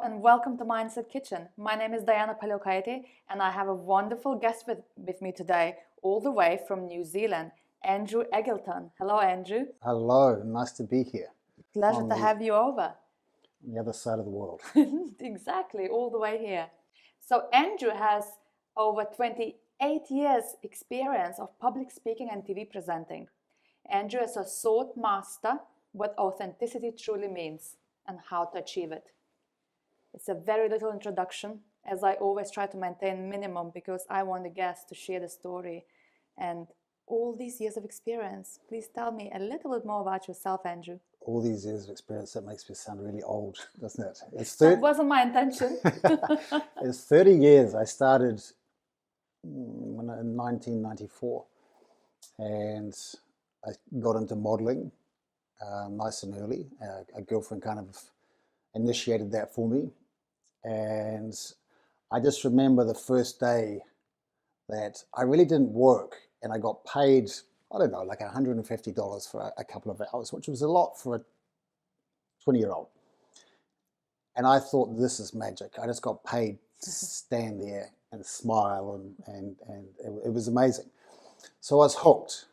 and welcome to Mindset Kitchen. My name is Diana Palokaite and I have a wonderful guest with me today, all the way from New Zealand, Andrew Eggelton. Hello, Andrew. Hello, nice to be here. Pleasure to have you over. On the other side of the world. Exactly, all the way here. So Andrew has over 28 years experience of public speaking and TV presenting. Andrew is a sought master what authenticity truly means and how to achieve it. It's a very little introduction, as I always try to maintain minimum because I want the guest to share the story and all these years of experience. Please tell me a little bit more about yourself, Andrew. All these years of experience, that makes me sound really old, doesn't it? That wasn't my intention. It's 30 years. I started in 1994 and I got into modeling nice and early. A girlfriend kind of initiated that for me. And I just remember the first day that I really didn't work and I got paid, I don't know, like $150 for a couple of hours, which was a lot for a 20-year-old. And I thought, this is magic. I just got paid to stand there and smile and it was amazing. So I was hooked.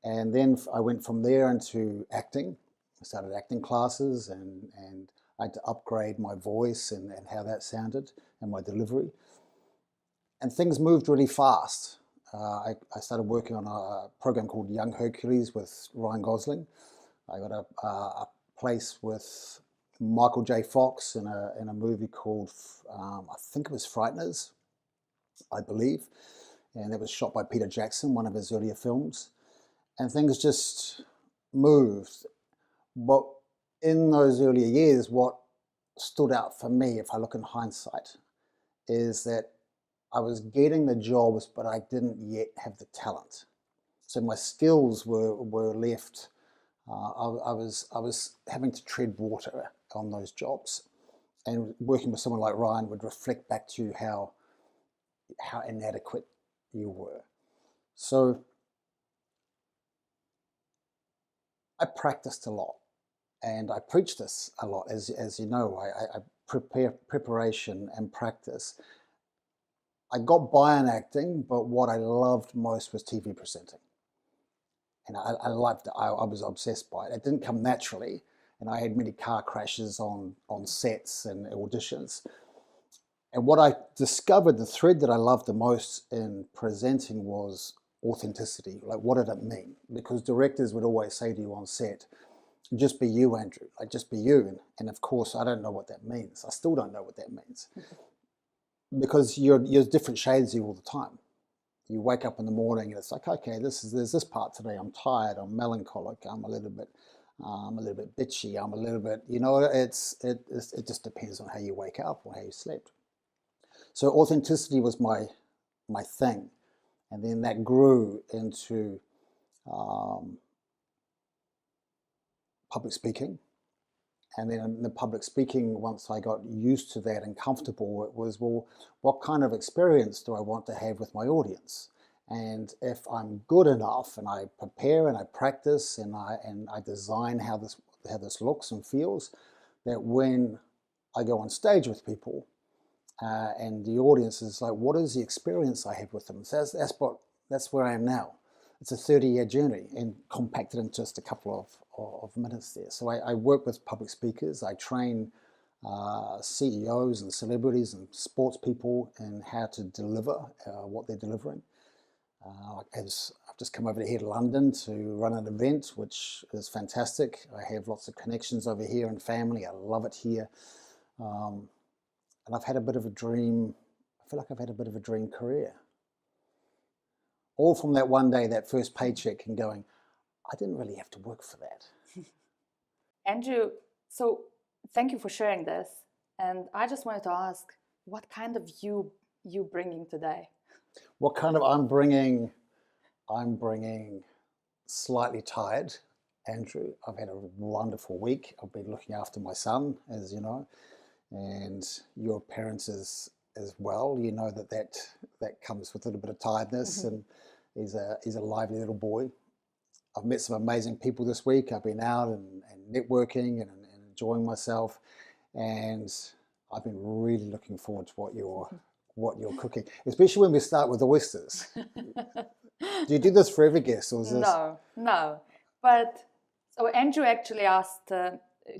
And then I went from there into acting. I started acting classes and I had to upgrade my voice and how that sounded and my delivery. And things moved really fast. I started working on a program called Young Hercules with Ryan Gosling. I got a place with Michael J. Fox in a movie called, I think it was Frighteners, I believe. And it was shot by Peter Jackson, one of his earlier films. And things just moved. But in those earlier years, what stood out for me, if I look in hindsight, is that I was getting the jobs, but I didn't yet have the talent. So my skills were left. I was having to tread water on those jobs, and working with someone like Ryan would reflect back to you how inadequate you were. So I practiced a lot. And I preach this a lot, as you know. I preparation and practice. I got by in acting, but what I loved most was TV presenting. And I loved it. I was obsessed by it. It didn't come naturally, and I had many car crashes on sets and auditions. And what I discovered, the thread that I loved the most in presenting was authenticity. Like, what did it mean? Because directors would always say to you on set, just be you, Andrew, like just be you. And of course, I don't know what that means. I still don't know what that means. Because you're different shades of you all the time. You wake up in the morning and it's like, okay, there's this part today. I'm tired, I'm melancholic, I'm a little bit bitchy, I'm a little bit, it just depends on how you wake up or how you slept. So authenticity was my thing. And then that grew into public speaking. And then in the public speaking, once I got used to that and comfortable, it was, well, what kind of experience do I want to have with my audience? And if I'm good enough and I prepare and I practice and I design how this looks and feels, that when I go on stage with people and the audience is like, what is the experience I have with them? So that's where I am now. It's a 30-year journey and compacted into just a couple of minutes there. So I work with public speakers. I train CEOs and celebrities and sports people in how to deliver what they're delivering. I've just come over here to London to run an event, which is fantastic. I have lots of connections over here and family. I love it here. And I've had a bit of a dream. I feel like I've had a bit of a dream career. All from that one day, that first paycheck, and going, I didn't really have to work for that. Andrew, so thank you for sharing this. And I just wanted to ask, what kind of you bringing today? What kind of I'm bringing slightly tired, Andrew. I've had a wonderful week. I've been looking after my son, as you know, and your parents as well. You know that comes with a little bit of tiredness, and he's a lively little boy. I've met some amazing people this week. I've been out and networking and enjoying myself, and I've been really looking forward to what you're cooking, especially when we start with oysters. Do you do this for every guest, or is this? No. But so Andrew actually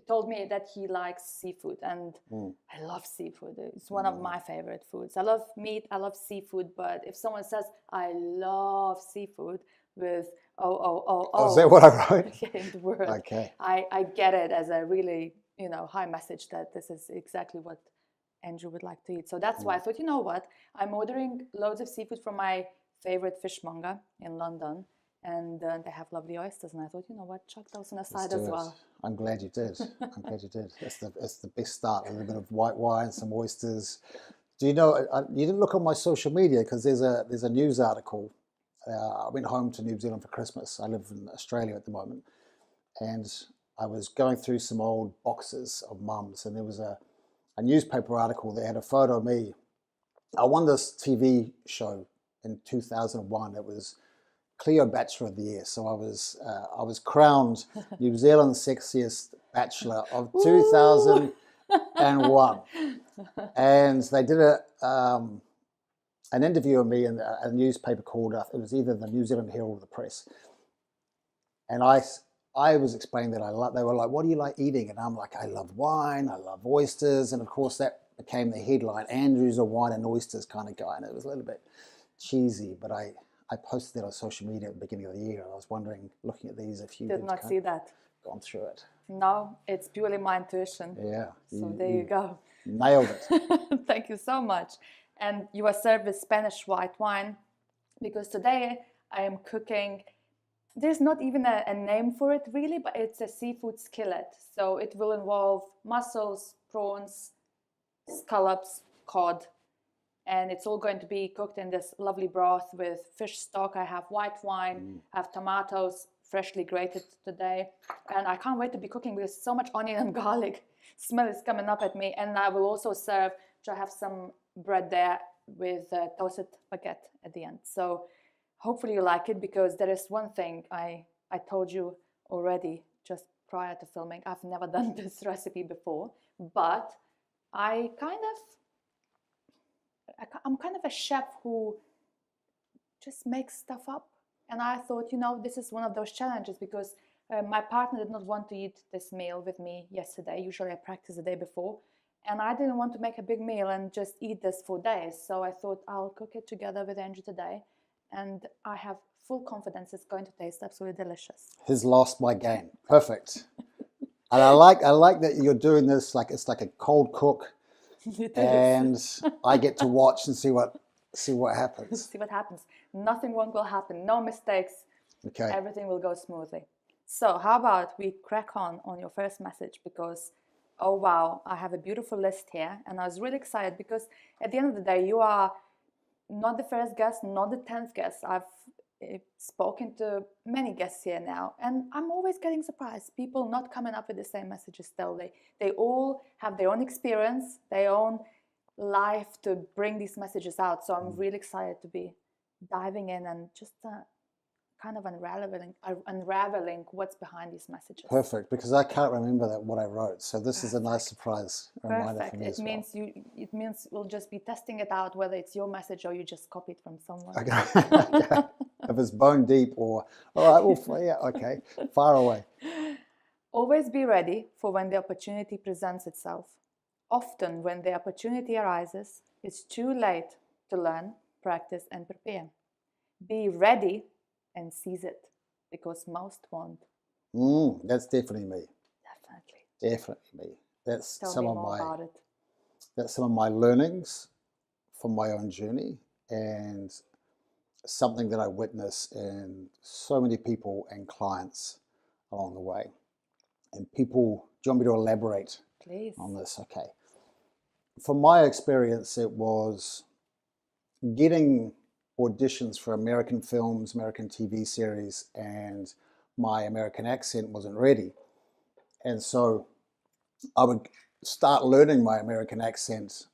told me that he likes seafood, and I love seafood. It's one of my favorite foods. I love meat, I love seafood, but if someone says I love seafood with Oh, is that what I wrote? in the word, Okay. I get it as a really, high message that this is exactly what Andrew would like to eat. So that's why I thought, you know what, I'm ordering loads of seafood from my favorite fishmonger in London, and they have lovely oysters. And I thought, you know what, chuck those on the side as well. I'm glad you did. I'm glad you did. It's the best start. A little bit of white wine, some oysters. Do you know? You didn't look on my social media because there's a news article. I went home to New Zealand for Christmas. I live in Australia at the moment, and I was going through some old boxes of mums, and there was a newspaper article that had a photo of me. I won this TV show in 2001. It was Cleo Bachelor of the Year. So I was crowned New Zealand's sexiest bachelor of 2001. And they did an interview of me in a newspaper called, it was either the New Zealand Herald or the Press. And I was explaining that they were like, what do you like eating? And I'm like, I love wine, I love oysters. And of course that became the headline. Andrew's a wine and oysters kind of guy. And it was a little bit cheesy, but I posted that on social media at the beginning of the year. I was wondering, looking at these, if you did not see that. Gone through it. No, it's purely my intuition. Yeah. So there you go. Nailed it. Thank you so much. And you are served with Spanish white wine, because today I am cooking. There's not even a name for it really, but it's a seafood skillet. So it will involve mussels, prawns, scallops, cod, and it's all going to be cooked in this lovely broth with fish stock. I have white wine, I have tomatoes, freshly grated today, and I can't wait to be cooking because so much onion and garlic smell is coming up at me. And I will also serve, I have some bread there with toasted baguette at the end. So hopefully you like it, because there is one thing I told you already just prior to filming. I've never done this recipe before, but I'm kind of a chef who just makes stuff up. And I thought, this is one of those challenges, because my partner did not want to eat this meal with me yesterday. Usually I practice the day before. And I didn't want to make a big meal and just eat this for days. So I thought I'll cook it together with Andrew today. And I have full confidence it's going to taste absolutely delicious. He's lost my game. Perfect. And I like that you're doing this like it's like a cold cook. And I get to watch and see what happens. See what happens. Nothing wrong will happen. No mistakes. Okay. Everything will go smoothly. So how about we crack on your first message, because oh wow, I have a beautiful list here, and I was really excited because at the end of the day, you are not the first guest, not the 10th guest. I've spoken to many guests here now, and I'm always getting surprised. People not coming up with the same messages still. They all have their own experience, their own life to bring these messages out. So I'm really excited to be diving in and just kind of unraveling what's behind these messages. Perfect, because I can't remember what I wrote. So this is a nice surprise reminder for me as well. It means we'll just be testing it out, whether it's your message or you just copied from someone. Okay. If it's bone deep or, all right, well, yeah, okay, far away. Always be ready for when the opportunity presents itself. Often when the opportunity arises, it's too late to learn, practice, and prepare. Be ready and seize it, because most won't. That's definitely me. Definitely me. That's Tell some me of more about it. That's some of my learnings from my own journey, and something that I witness in so many people and clients along the way. And people, do you want me to elaborate Please. On this? Okay. From my experience, it was getting auditions for American films, American TV series, and my American accent wasn't ready. And so I would start learning my American accent,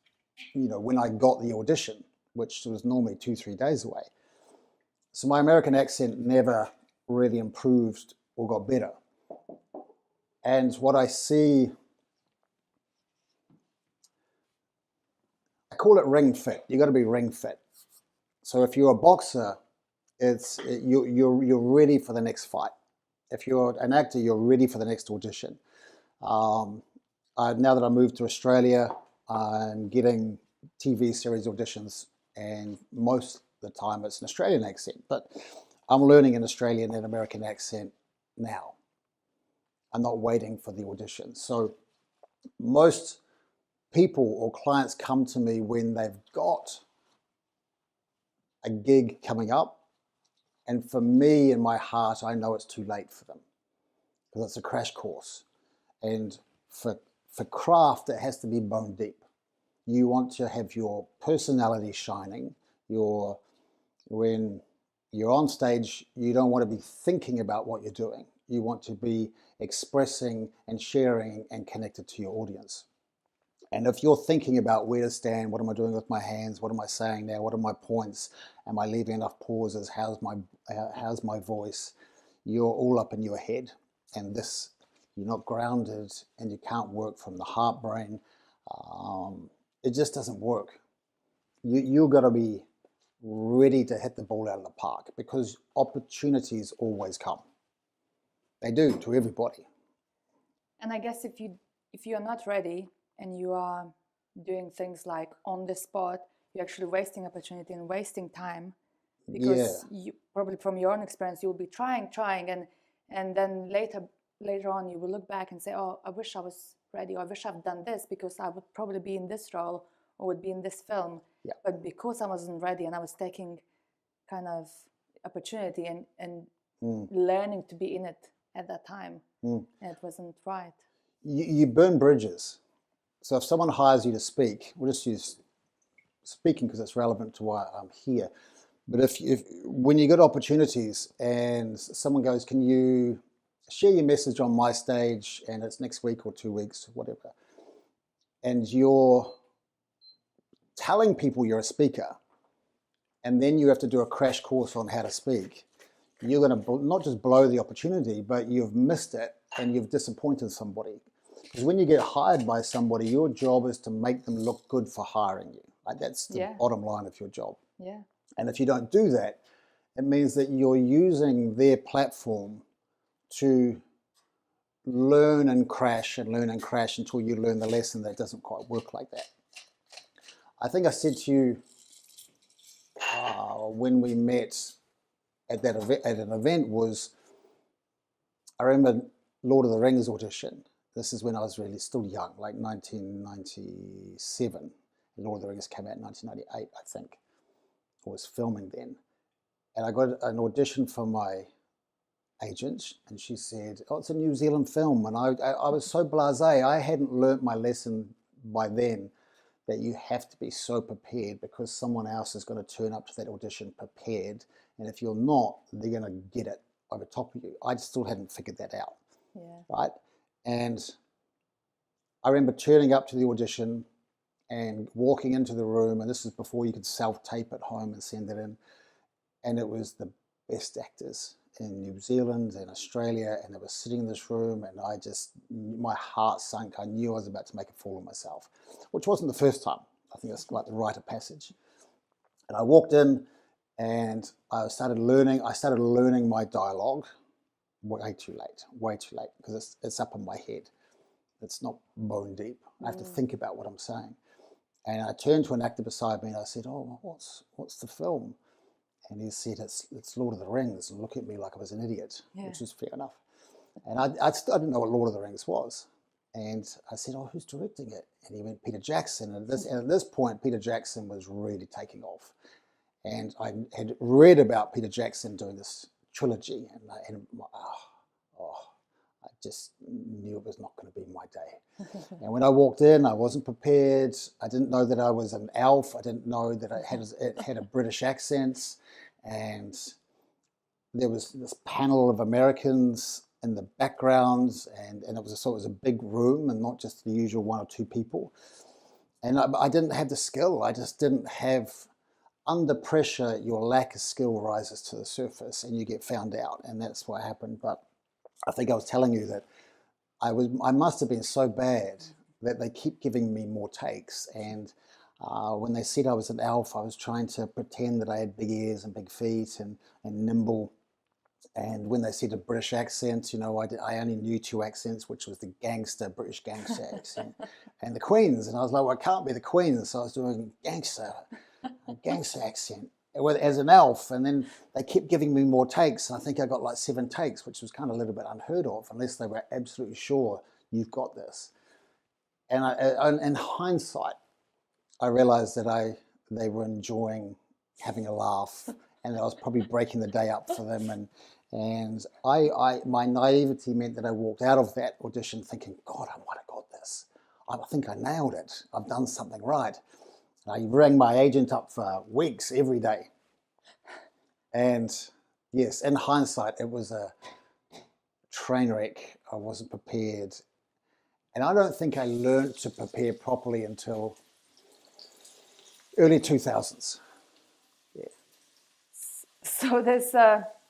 when I got the audition, which was normally 2-3 days away. So my American accent never really improved or got better. And what I see call it ring fit. You got to be ring fit. So if you're a boxer, you're ready for the next fight. If you're an actor, you're ready for the next audition. Now that I moved to Australia, I'm getting TV series auditions, and most of the time it's an Australian accent, but I'm learning an Australian and American accent now. I'm not waiting for the audition. So most people or clients come to me when they've got a gig coming up, and for me, in my heart, I know it's too late for them because it's a crash course. And for craft, it has to be bone deep. You want to have your personality shining. When you're on stage, you don't want to be thinking about what you're doing. You want to be expressing and sharing and connected to your audience. And if you're thinking about where to stand, what am I doing with my hands, what am I saying now, what are my points, am I leaving enough pauses, how's my voice, you're all up in your head, and you're not grounded, and you can't work from the heart brain. It just doesn't work. You've got to be ready to hit the ball out of the park, because opportunities always come. They do, to everybody. And I guess if you're not ready and you are doing things like on the spot, you're actually wasting opportunity and wasting time, because you probably, from your own experience, you'll be trying, and then later on you will look back and say, oh, I wish I was ready, or I wish I've done this, because I would probably be in this role or would be in this film. Yeah. But because I wasn't ready and I was taking kind of opportunity and learning to be in it at that time, and it wasn't right. You burn bridges. So if someone hires you to speak, we'll just use speaking because it's relevant to why I'm here. But if when you get opportunities and someone goes, can you share your message on my stage, and it's next week or 2 weeks, whatever, and you're telling people you're a speaker, and then you have to do a crash course on how to speak, you're going to not just blow the opportunity, but you've missed it and you've disappointed somebody. Because when you get hired by somebody, your job is to make them look good for hiring you. Like, that's the bottom line of your job. Yeah. And if you don't do that, it means that you're using their platform to learn and crash until you learn the lesson that it doesn't quite work like that. I think I said to you when we met at an event was, I remember Lord of the Rings audition. This is when I was really still young, like 1997. Lord of the Rings came out in 1998, I think. I was filming then. And I got an audition from my agent, and she said, oh, it's a New Zealand film. And I was so blasé. I hadn't learnt my lesson by then, that you have to be so prepared, because someone else is going to turn up to that audition prepared. And if you're not, they're going to get it over top of you. I still hadn't figured that out. Yeah. Right? And I remember turning up to the audition and walking into the room, and this is before you could self-tape at home and send it in. And it was the best actors in New Zealand and Australia, and they were sitting in this room, and my heart sunk. I knew I was about to make a fool of myself, which wasn't the first time. I think it's like the rite of passage. And I walked in, and I started learning my dialogue way too late, because it's up in my head. It's not bone deep. I have to think about what I'm saying. And I turned to an actor beside me and I said, oh, what's the film? And he said, it's Lord of the Rings, and looked at me like I was an idiot, which is fair enough. And I didn't know what Lord of the Rings was. And I said, oh, who's directing it? And he went, Peter Jackson. And at this point, Peter Jackson was really taking off. And I had read about Peter Jackson doing this trilogy, and I just knew it was not going to be my day. And when I walked in, I wasn't prepared. I didn't know that I was an elf. I didn't know that it had a British accent. And there was this panel of Americans in the background, and it was a big room, and not just the usual one or two people. And I didn't have the skill. I just didn't have. Under pressure, your lack of skill rises to the surface, and you get found out, and that's what happened. But I think I was telling you that I must have been so bad that they keep giving me more takes, and When they said I was an elf, I was trying to pretend that I had big ears and big feet and nimble. And when they said a British accent, I only knew two accents, which was the British gangster accent, and the Queen's. And I was like, well, it can't be the Queen's. So I was doing a gangster accent as an elf. And then they kept giving me more takes. And I think I got like 7 takes, which was kind of a little bit unheard of, unless they were absolutely sure you've got this. And in hindsight, I realized that they were enjoying having a laugh, and that I was probably breaking the day up for them. And my naivety meant that I walked out of that audition thinking, God, I might have got this. I think I nailed it. I've done something right. And I rang my agent up for weeks every day. And yes, in hindsight, it was a train wreck. I wasn't prepared. And I don't think I learned to prepare properly until early 2000s. Yeah. So there's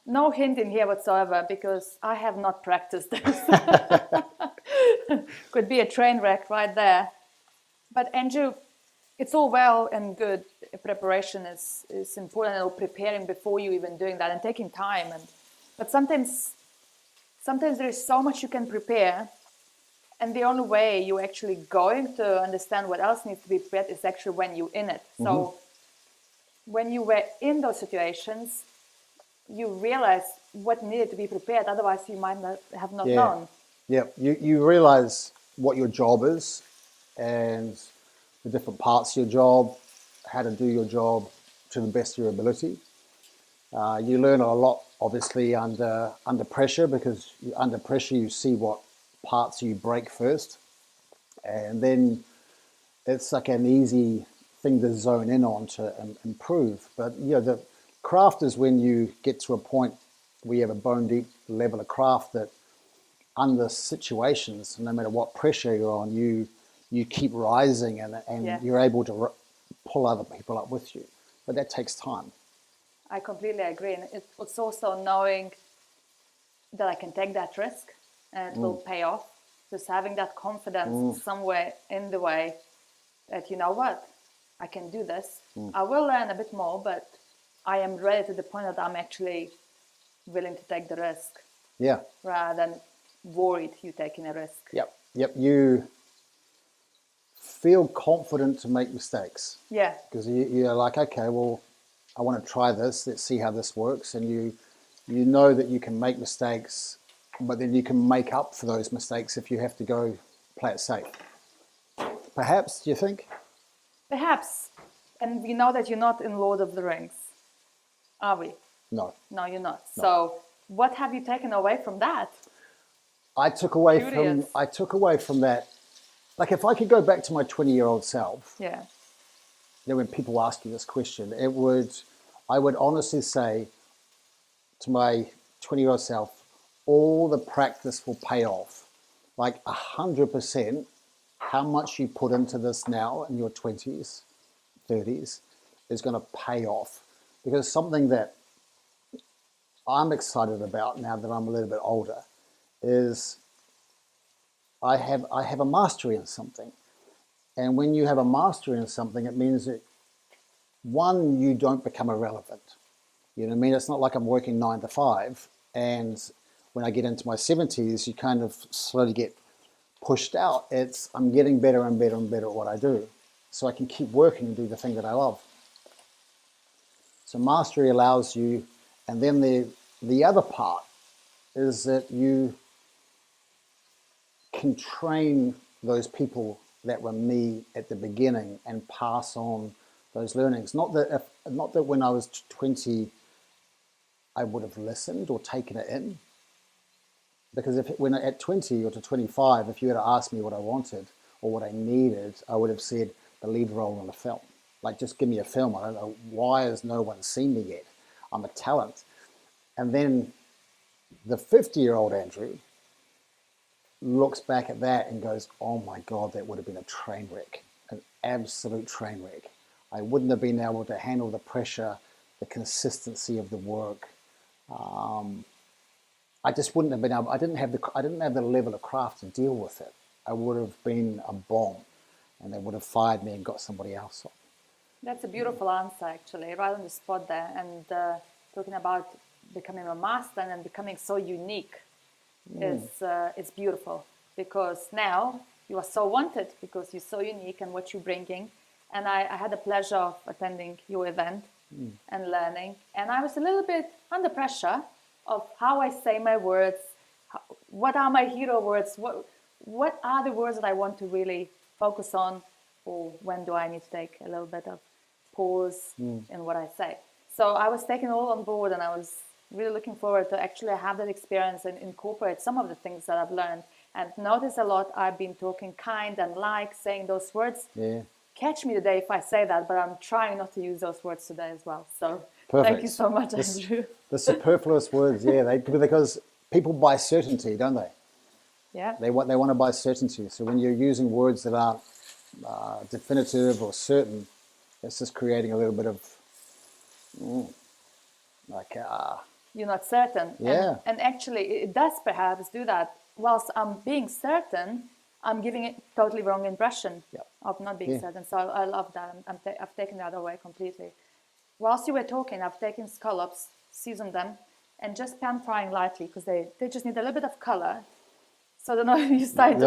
no hint in here whatsoever, because I have not practiced this. Could be a train wreck right there. But Andrew, it's all well and good. Preparation is important, and preparing before you even doing that and taking time. But sometimes there is so much you can prepare, and the only way you're actually going to understand what else needs to be prepared is actually when you're in it. Mm-hmm. So when you were in those situations, you realize what needed to be prepared. Otherwise, you might not have known. Yeah, you realize what your job is and the different parts of your job, how to do your job to the best of your ability. You learn a lot, obviously, under pressure, because under pressure you see what parts you break first, and then it's like an easy thing to zone in on to improve. But the craft is when you get to a point where you have a bone deep level of craft that under situations, no matter what pressure you're on, you keep rising, and you're able to pull other people up with you. But that takes time. I completely agree. And it's also knowing that I can take that risk and it will pay off. Just having that confidence somewhere in the way that, you know what, I can do this. I will learn a bit more, but I am ready to the point that I'm actually willing to take the risk. Yeah. Rather than worried you're taking a risk. Yep. You feel confident to make mistakes. Yeah. Because you're like, okay, well, I want to try this. Let's see how this works. And you know that you can make mistakes, but then you can make up for those mistakes if you have to go play it safe. Perhaps, do you think? Perhaps. And we know that you're not in Lord of the Rings, are we? No. No, you're not. No. So what have you taken away from that? I took away from that. Like, if I could go back to my 20-year-old self, yeah. Then when people ask you this question, I would honestly say to my 20-year-old self, all the practice will pay off. Like 100%, how much you put into this now in your 20s, 30s, is going to pay off. Because something that I'm excited about now that I'm a little bit older is I have a mastery in something. And when you have a mastery in something, it means that, one, you don't become irrelevant. You know what I mean? It's not like I'm working 9 to 5, and when I get into my 70s, you kind of slowly get pushed out. I'm getting better and better and better at what I do, so I can keep working and do the thing that I love. So mastery allows you, and then the other part is that you can train those people that were me at the beginning and pass on those learnings. Not that when I was 20, I would have listened or taken it in. Because when at 20 or to 25, if you had asked me what I wanted or what I needed, I would have said the lead role in a film. Like, just give me a film. I don't know, why has no one seen me yet? I'm a talent. And then the 50-year-old Andrew looks back at that and goes, oh my God, that would have been a train wreck, an absolute train wreck. I wouldn't have been able to handle the pressure, the consistency of the work. I just wouldn't have been able, I didn't have the level of craft to deal with it. I would have been a bomb, and they would have fired me and got somebody else on. That's a beautiful answer, actually, right on the spot there. And talking about becoming a master and becoming so unique is beautiful, because now you are so wanted because you're so unique and what you're bringing. And I had the pleasure of attending your event and learning. And I was a little bit under pressure of how I say my words, what are my hero words, what are the words that I want to really focus on, or when do I need to take a little bit of pause in what I say. So I was taking all on board, and I was really looking forward to actually have that experience and incorporate some of the things that I've learned. And notice a lot I've been talking kind and like, saying those words. Yeah. Catch me today if I say that, but I'm trying not to use those words today as well. So Perfect. thank you so much, Andrew. The superfluous words, yeah, because people buy certainty, don't they? Yeah. They want to buy certainty. So when you're using words that aren't definitive or certain, it's just creating a little bit of You're not certain. Yeah. And actually, it does perhaps do that. Whilst I'm being certain, I'm giving it totally wrong impression of not being certain. So I love that. I've taken that away completely. Whilst you were talking, I've taken scallops, seasoned them, and just pan frying lightly, because they just need a little bit of color. So I don't know if you started to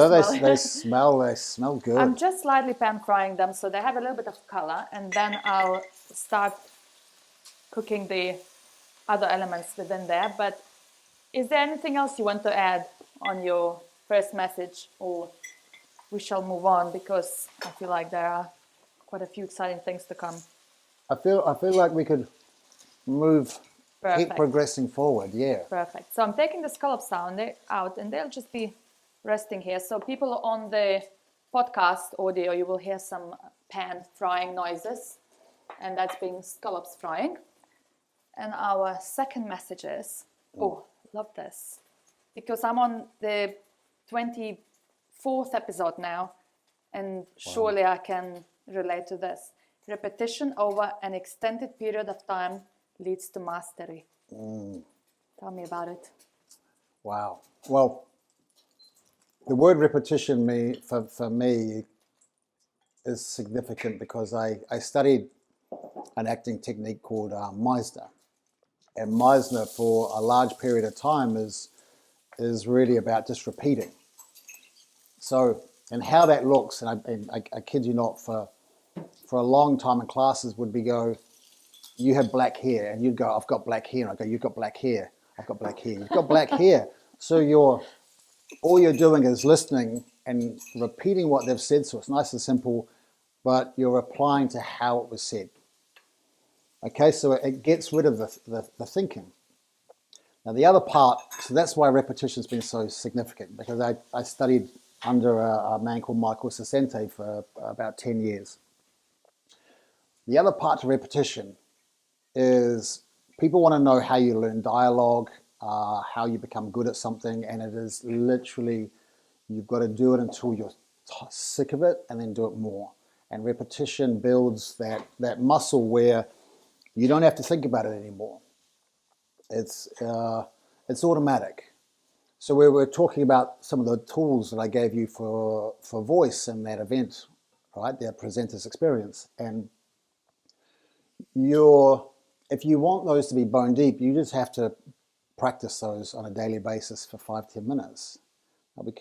smell it. They smell good. I'm just slightly pan frying them so they have a little bit of color, and then I'll start cooking the other elements within there. But is there anything else you want to add on your first message, or we shall move on, because I feel like there are quite a few exciting things to come. I feel like we could keep progressing forward. Yeah. Perfect. So I'm taking the scallops out, and they'll just be resting here. So people on the podcast audio, you will hear some pan frying noises, and that's being scallops frying. And our second message is, love this, because I'm on the 24th episode now, and surely I can relate to this. Repetition over an extended period of time leads to mastery. Tell me about it. Wow. Well, the word repetition for me is significant, because I studied an acting technique called Meisner. And Meisner, for a large period of time, is really about just repeating. So, and how that looks, and I kid you not, for a long time in classes would be go, you have black hair, and you'd go, I've got black hair, and I go, you've got black hair, I've got black hair, you've got black hair. So all you're doing is listening and repeating what they've said, so it's nice and simple, but you're applying to how it was said. Okay, so it gets rid of the thinking. Now the other part, so that's why repetition's been so significant, because I studied under a man called Michael Sasente for about 10 years. The other part to repetition is people want to know how you learn dialogue, how you become good at something, and it is literally, you've got to do it until you're sick of it, and then do it more. And repetition builds that muscle where you don't have to think about it anymore. It's automatic. So we were talking about some of the tools that I gave you for voice in that event, right? The presenter's experience. And if you want those to be bone deep, you just have to practice those on a daily basis for 5-10 minutes.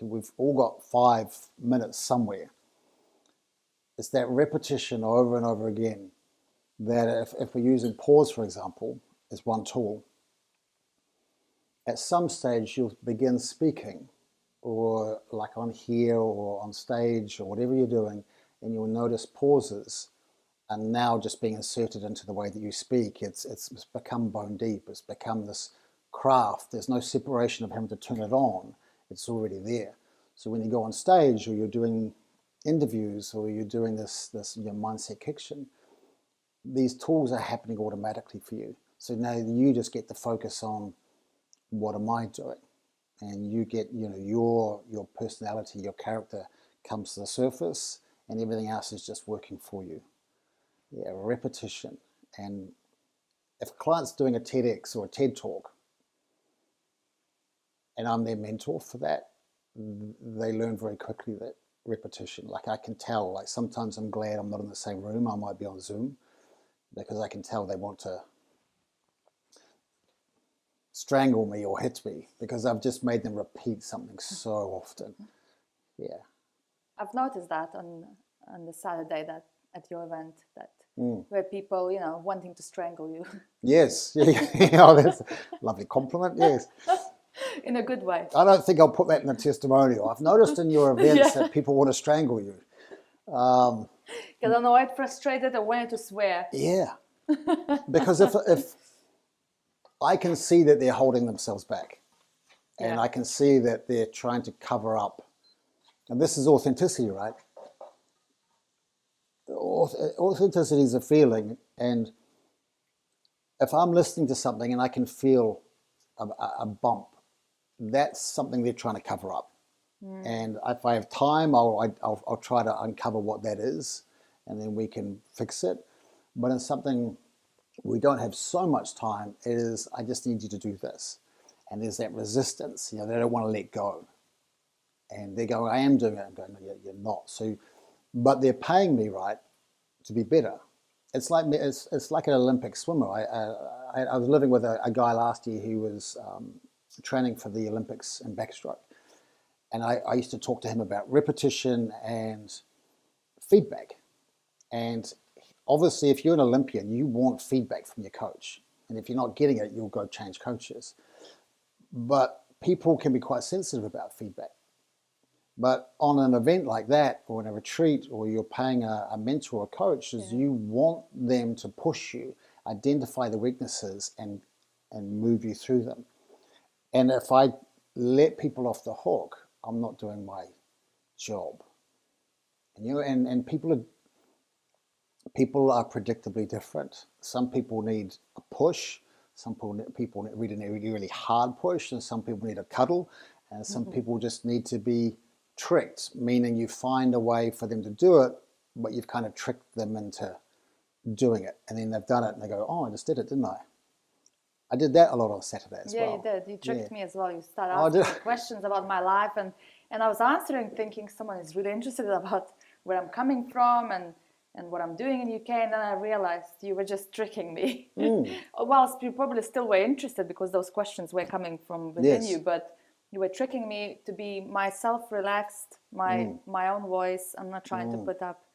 We've all got 5 minutes somewhere. It's that repetition over and over again, that if we're using pause, for example, as one tool, at some stage you'll begin speaking, or like on here or on stage or whatever you're doing, and you'll notice pauses are now just being inserted into the way that you speak. It's become bone deep. It's become this craft. There's no separation of having to turn it on. It's already there. So when you go on stage, or you're doing interviews, or you're doing this mindset kitchen, these tools are happening automatically for you. So now you just get to focus on, what am I doing? And you get, your personality, your character comes to the surface, and everything else is just working for you. Yeah, repetition. And if a client's doing a TEDx or a TED Talk, and I'm their mentor for that, they learn very quickly that repetition. Like I can tell, like sometimes I'm glad I'm not in the same room. I might be on Zoom because I can tell they want to strangle me or hit me because I've just made them repeat something so often. Yeah. I've noticed that on the Saturday that at your event that where people, wanting to strangle you. Yes. Yeah. Oh, that's a lovely compliment. Yes. In a good way. I don't think I'll put that in the testimonial. I've noticed in your events that people want to strangle you. Because I'm quite frustrated and wanted to swear. Yeah. Because if I can see that they're holding themselves back, and I can see that they're trying to cover up, and this is authenticity, right? Authenticity is a feeling, and if I'm listening to something and I can feel a bump, that's something they're trying to cover up. And if I have time, I'll try to uncover what that is, and then we can fix it. But in something we don't have so much time, it is, I just need you to do this. And there's that resistance, they don't want to let go. And they go, I am doing it. I'm going, no, you're not. So, but they're paying me, right, to be better. It's like an Olympic swimmer. I was living with a guy last year who was training for the Olympics in backstroke. And I used to talk to him about repetition and feedback. And obviously, if you're an Olympian, you want feedback from your coach. And if you're not getting it, you'll go change coaches. But people can be quite sensitive about feedback. But on an event like that, or in a retreat, or you're paying a mentor or coach, is you want them to push you, identify the weaknesses, and move you through them. And if I let people off the hook, I'm not doing my job. And people are predictably different. Some people need a push. Some people really need a really hard push, and some people need a cuddle, and some people just need to be tricked, meaning you find a way for them to do it, but you've kind of tricked them into doing it, and then they've done it, and they go, "Oh, I just did it, didn't I?" I did that a lot on Saturday as well. Yeah, you did. You tricked me as well. You started asking me questions about my life, and I was answering thinking someone is really interested about where I'm coming from and what I'm doing in UK, and then I realized you were just tricking me. Whilst you probably still were interested because those questions were coming from within you, but you were tricking me to be myself, relaxed, my own voice. I'm not trying to put up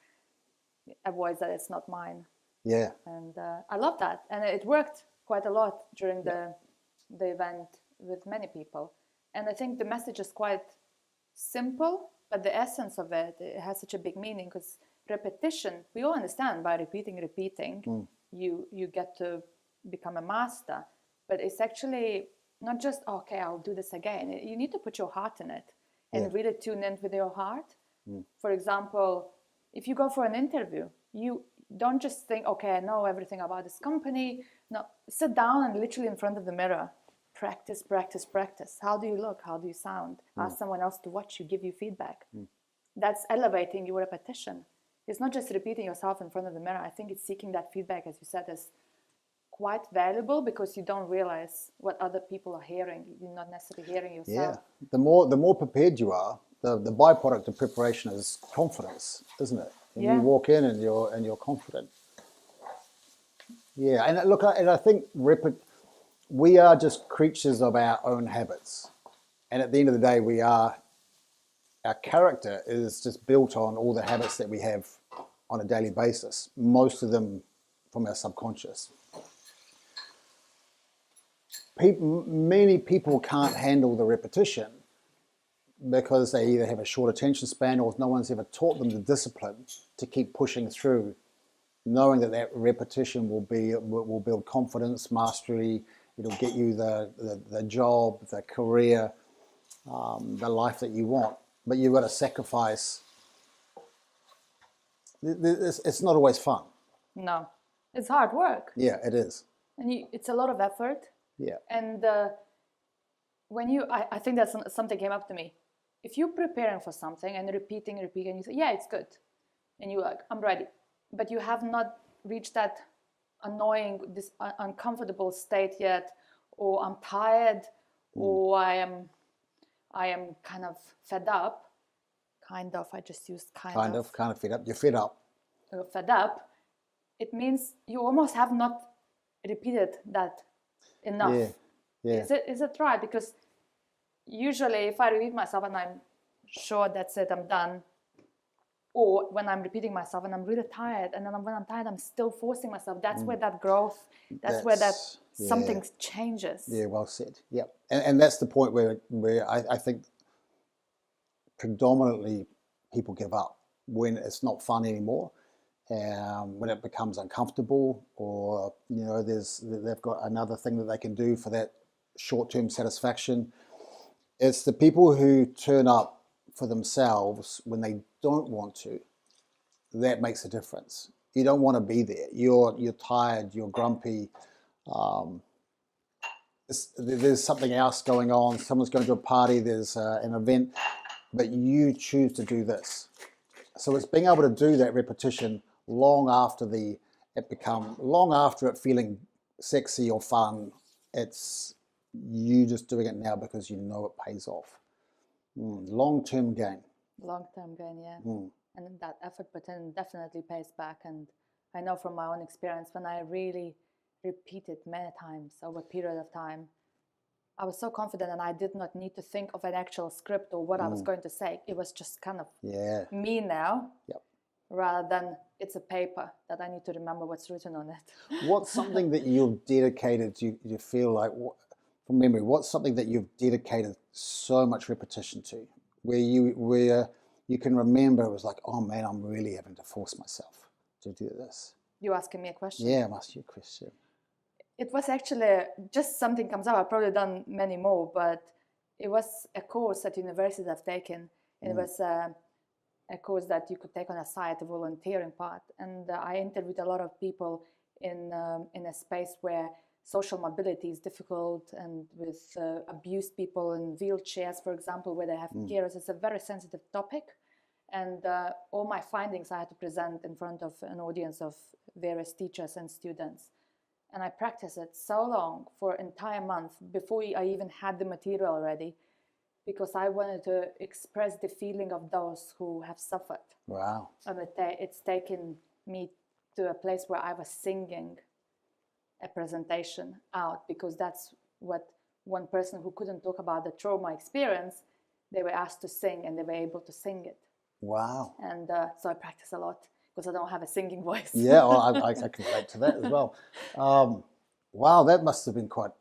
a voice that is not mine. Yeah. And I love that. And it worked quite a lot during the event with many people. And I think the message is quite simple, but the essence of it has such a big meaning because repetition, we all understand by repeating, you get to become a master. But it's actually not just, okay, I'll do this again. You need to put your heart in it and really tune in with your heart. For example, if you go for an interview, you don't just think, okay, I know everything about this company. No, sit down and literally in front of the mirror. Practice, practice, practice. How do you look? How do you sound? Ask someone else to watch you, give you feedback. That's elevating your repetition. It's not just repeating yourself in front of the mirror. I think it's seeking that feedback, as you said, is quite valuable because you don't realize what other people are hearing. You're not necessarily hearing yourself. Yeah. The more prepared you are, the byproduct of preparation is confidence, isn't it? And you walk in and you're confident. Yeah, and look, and I think we are just creatures of our own habits, and at the end of the day, our character is just built on all the habits that we have on a daily basis. Most of them from our subconscious. Many people can't handle the repetition because they either have a short attention span or no one's ever taught them the discipline to keep pushing through, knowing that repetition will build confidence, mastery. It'll get you the job, the career, the life that you want. But you've got to sacrifice. It's not always fun. No, it's hard work. Yeah, it is. And it's a lot of effort. Yeah. And when I think that something came up to me. If you're preparing for something and repeating, and you say, yeah, it's good. And you're like, I'm ready. But you have not reached that annoying, this uncomfortable state yet, or I'm tired, or I am kind of fed up. kind of, I just used Kind of fed up. You're fed up. Fed up, it means you almost have not repeated that enough. Yeah, yeah. Is it right? Because usually if I repeat myself and I'm sure that's it, I'm done, or when I'm repeating myself and I'm really tired, and then when I'm tired, I'm still forcing myself, that's where that growth, that's where that something changes. Yeah, well said. Yeah. And that's the point where I think predominantly people give up when it's not fun anymore, when it becomes uncomfortable, or they've got another thing that they can do for that short-term satisfaction. It's the people who turn up for themselves when they don't want to. That makes a difference. You don't want to be there. You're tired. You're grumpy. There's something else going on. Someone's going to a party. There's an event, but you choose to do this. So it's being able to do that repetition long after it feeling sexy or fun. It's you just doing it now because you know it pays off. Long-term gain. Long-term gain, yeah. And that effort pattern definitely pays back. And I know from my own experience, when I really repeat it many times over a period of time, I was so confident, and I did not need to think of an actual script or what I was going to say. It was just kind of me now, rather than it's a paper that I need to remember what's written on it. What's something that you've dedicated, you feel like, from memory, what's something that you've dedicated so much repetition to, where you can remember it was like, oh man, I'm really having to force myself to do this? You asking me a question? Yeah, I'm asking you a question. It was actually just something comes up. I've probably done many more, but it was a course at university I've taken. It was a course that you could take on a side, the volunteering part. And I interviewed a lot of people in a space where social mobility is difficult, and with abused people in wheelchairs, for example, where they have carers. It's a very sensitive topic. And all my findings I had to present in front of an audience of various teachers and students. And I practiced it so long, for an entire month, before I even had the material ready, because I wanted to express the feeling of those who have suffered. Wow. And it's taken me to a place where I was singing a presentation out, because that's what one person who couldn't talk about the trauma experience, they were asked to sing, and they were able to sing it. Wow. And so I practice a lot, because I don't have a singing voice. Yeah, well, I can relate to that as well. Wow, that must have been quite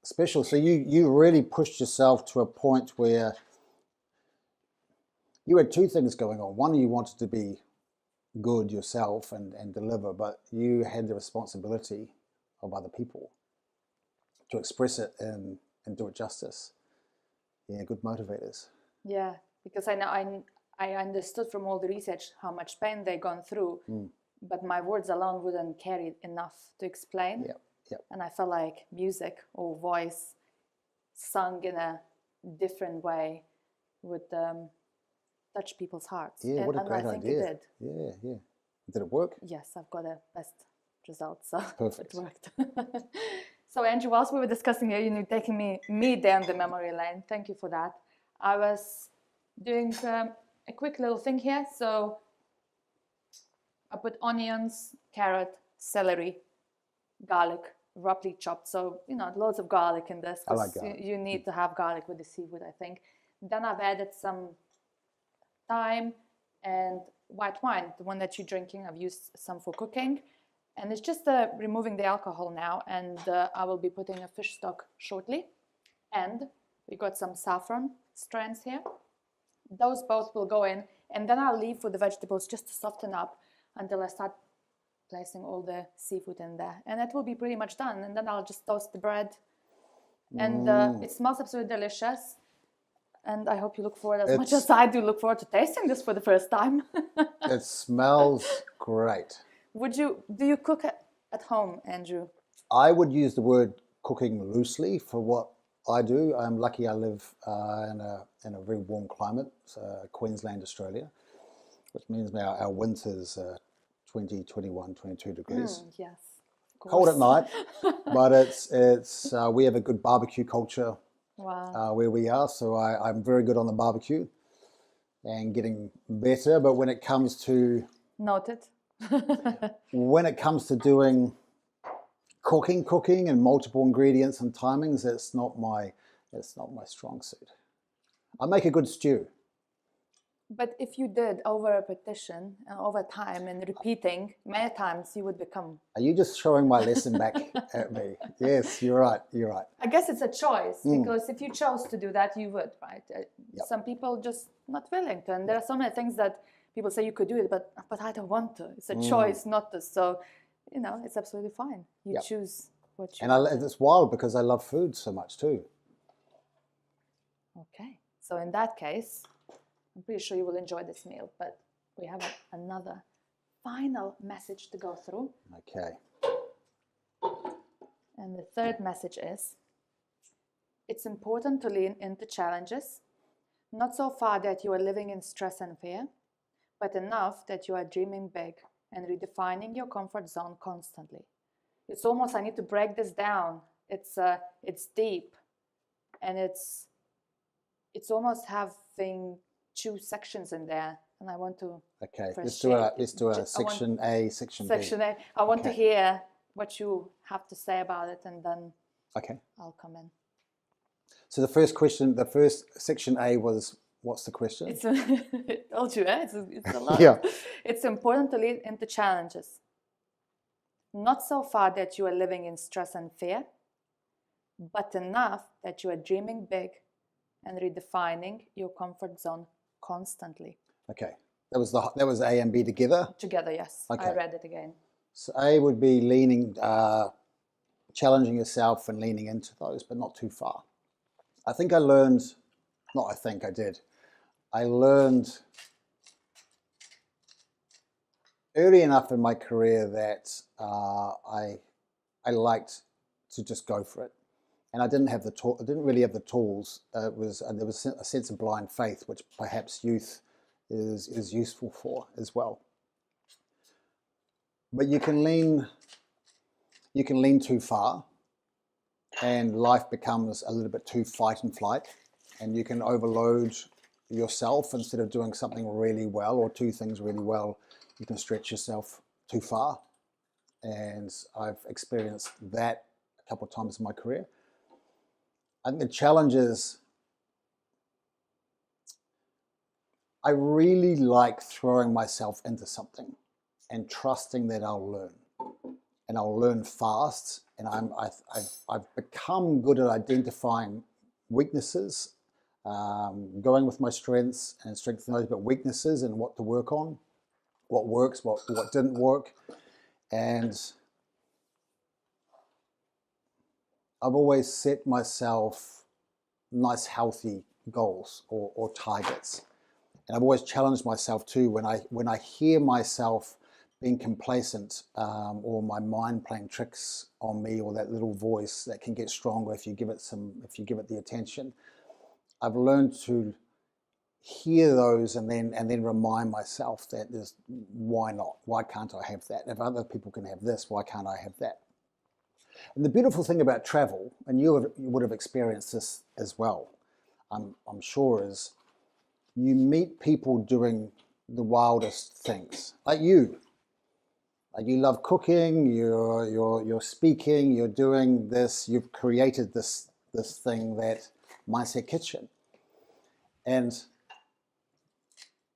special. So you really pushed yourself to a point where you had two things going on. One, you wanted to be good yourself and deliver, but you had the responsibility of other people to express it and do it justice. Yeah, good motivators. Yeah, because I understood from all the research how much pain they've gone through, but my words alone wouldn't carry enough to explain. Yep. And I felt like music or voice sung in a different way would touch people's hearts. Yeah, what a great I think idea. it did. Yeah. Did it work? Yes, I've got a best result, so Perfect. it worked. So Andrew, whilst we were discussing here, you're taking me down the memory lane. Thank you for that. I was doing a quick little thing here. So I put onions, carrot, celery, garlic, roughly chopped. So, loads of garlic in this. I like garlic. You need to have garlic with the seafood, I think. Then I've added some thyme and white wine, the one that you're drinking. I've used some for cooking. And it's just removing the alcohol now. And I will be putting a fish stock shortly. And we got some saffron strands here. Those both will go in. And then I'll leave for the vegetables just to soften up until I start placing all the seafood in there. And that will be pretty much done. And then I'll just toast the bread. And it smells absolutely delicious. And I hope you look forward as much as I do look forward to tasting this for the first time. It smells great. Do you cook at home, Andrew? I would use the word cooking loosely for what I do. I'm lucky I live in a very warm climate, Queensland, Australia, which means our winters 20, 21, 22 degrees. Yes, of course. Cold at night, but it's we have a good barbecue culture. Wow. Where we are, so I'm very good on the barbecue, and getting better. But when it comes to Noted. doing cooking and multiple ingredients and timings, that's not my strong suit. I make a good stew. But if you did over repetition and over time and repeating many times, you would become. Are you just throwing my lesson back at me? Yes, you're right. You're right. I guess it's a choice, because if you chose to do that, you would, right? Some people just not willing to, and there are so many things that people say you could do it, but I don't want to. It's a choice not to. So, it's absolutely fine. You choose what you. And it's wild because I love food so much too. Okay, so in that case, I'm pretty sure you will enjoy this meal, but we have another final message to go through. Okay. And the third message is, it's important to lean into challenges, not so far that you are living in stress and fear, but enough that you are dreaming big and redefining your comfort zone constantly. It's almost, I need to break this down. It's deep, and it's almost having 2 sections in there, and I want to. Okay, let's do a section A, section B. Section A. I want to hear what you have to say about it, and then I'll come in. So the first section A was, what's the question? I told you, it's a lot. Yeah. It's important to lead into challenges, not so far that you are living in stress and fear, but enough that you are dreaming big and redefining your comfort zone constantly. Okay, that was A and B together. Together, yes. Okay. I read it again. So A would be challenging yourself and leaning into those, but not too far. I learned early enough in my career that I liked to just go for it, and I didn't really have the tools. There was a sense of blind faith, which perhaps youth is useful for as well. But you can lean too far, and life becomes a little bit too fight and flight, and you can overload yourself. Instead of doing something really well or 2 things really well, you can stretch yourself too far. And I've experienced that a couple of times in my career. I think the challenge is, I really like throwing myself into something and trusting that I'll learn, and I'll learn fast. And I've become good at identifying weaknesses, going with my strengths and strengthening those, but weaknesses and what to work on, what works, what didn't work. And I've always set myself nice, healthy goals or targets. And I've always challenged myself too when I hear myself being complacent, or my mind playing tricks on me, or that little voice that can get stronger if you give it the attention. I've learned to hear those and then remind myself that why not? Why can't I have that? If other people can have this, why can't I have that? And the beautiful thing about travel, and you would have experienced this as well, I'm sure, is you meet people doing the wildest things, like you. Like, you love cooking, you're speaking, you're doing this, you've created this thing, that Mindset Kitchen. And